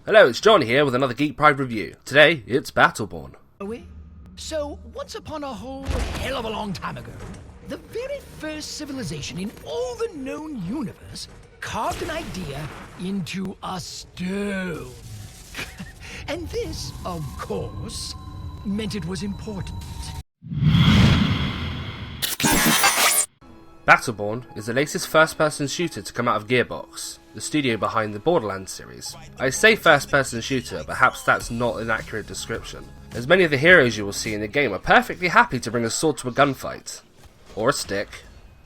Hello, it's John here with another Geek Pride review. Today, it's Battleborn. So, once upon a whole hell of a long time ago, the very first civilization in all the known universe carved an idea into a stone. And this, of course, meant it was important. Battleborn is the latest first-person shooter to come out of Gearbox, the studio behind the Borderlands series. I say first-person shooter, perhaps that's not an accurate description, as many of the heroes you will see in the game are perfectly happy to bring a sword to a gunfight, or a stick,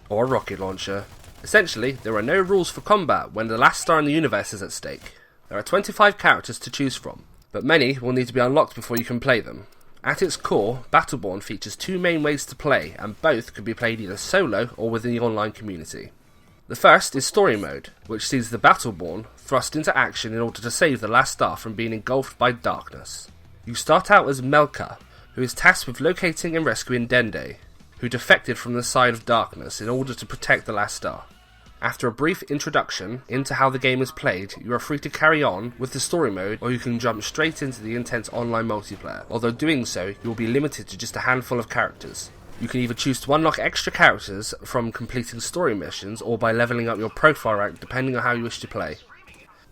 or a rocket launcher. Essentially, there are no rules for combat when the last star in the universe is at stake. There are 25 characters to choose from, but many will need to be unlocked before you can play them. At its core, Battleborn features two main ways to play, and both can be played either solo or within the online community. The first is Story Mode, which sees the Battleborn thrust into action in order to save the last star from being engulfed by darkness. You start out as Melka, who is tasked with locating and rescuing Dende, who defected from the side of darkness in order to protect the last star. After a brief introduction into how the game is played, you are free to carry on with the story mode, or you can jump straight into the intense online multiplayer. Although doing so, you will be limited to just a handful of characters. You can either choose to unlock extra characters from completing story missions, or by leveling up your profile rank depending on how you wish to play.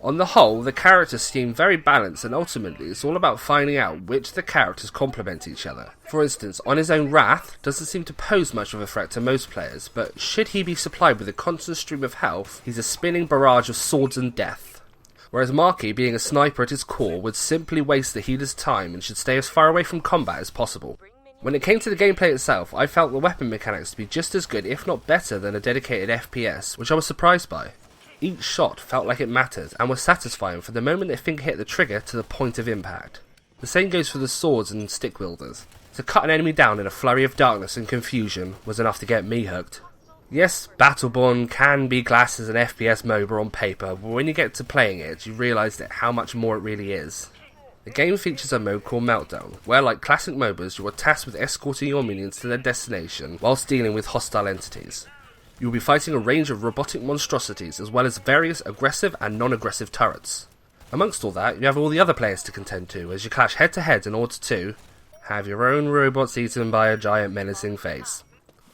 On the whole, the characters seem very balanced, and ultimately it's all about finding out which of the characters complement each other. For instance, on his own, Wrath doesn't seem to pose much of a threat to most players, but should he be supplied with a constant stream of health, he's a spinning barrage of swords and death. Whereas Marky, being a sniper at his core, would simply waste the healer's time and should stay as far away from combat as possible. When it came to the gameplay itself, I felt the weapon mechanics to be just as good, if not better, than a dedicated FPS, which I was surprised by. Each shot felt like it mattered, and was satisfying from the moment the finger hit the trigger to the point of impact. The same goes for the swords and stick wielders. To cut an enemy down in a flurry of darkness and confusion was enough to get me hooked. Yes, Battleborn can be classed as an FPS MOBA on paper, but when you get to playing it, you realise that how much more it really is. The game features a mode called Meltdown, where like classic MOBAs, you are tasked with escorting your minions to their destination whilst dealing with hostile entities. You will be fighting a range of robotic monstrosities as well as various aggressive and non-aggressive turrets. Amongst all that, you have all the other players to contend to as you clash head to head in order to have your own robots eaten by a giant menacing face.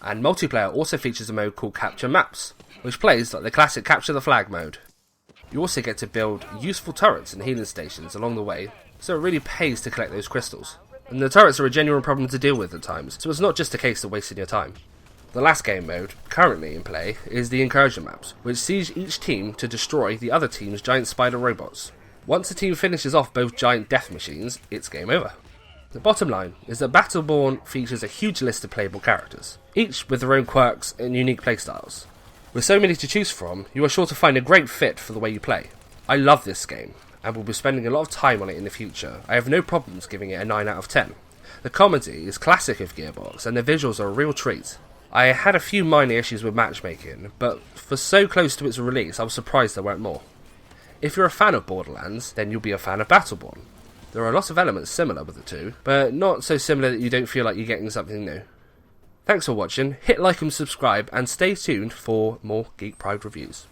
And multiplayer also features a mode called Capture Maps, which plays like the classic Capture the Flag mode. You also get to build useful turrets and healing stations along the way, so it really pays to collect those crystals. And the turrets are a genuine problem to deal with at times, so it's not just a case of wasting your time. The last game mode, currently in play, is the Incursion Maps, which sees each team to destroy the other team's giant spider robots. Once the team finishes off both giant death machines, it's game over. The bottom line is that Battleborn features a huge list of playable characters, each with their own quirks and unique playstyles. With so many to choose from, you are sure to find a great fit for the way you play. I love this game, and will be spending a lot of time on it in the future. I have no problems giving it a 9 out of 10. The comedy is classic of Gearbox, and the visuals are a real treat. I had a few minor issues with matchmaking, but for so close to its release, I was surprised there weren't more. If you're a fan of Borderlands, then you'll be a fan of Battleborn. There are lots of elements similar with the two, but not so similar that you don't feel like you're getting something new. Thanks for watching, hit like and subscribe, and stay tuned for more Geek Pride reviews.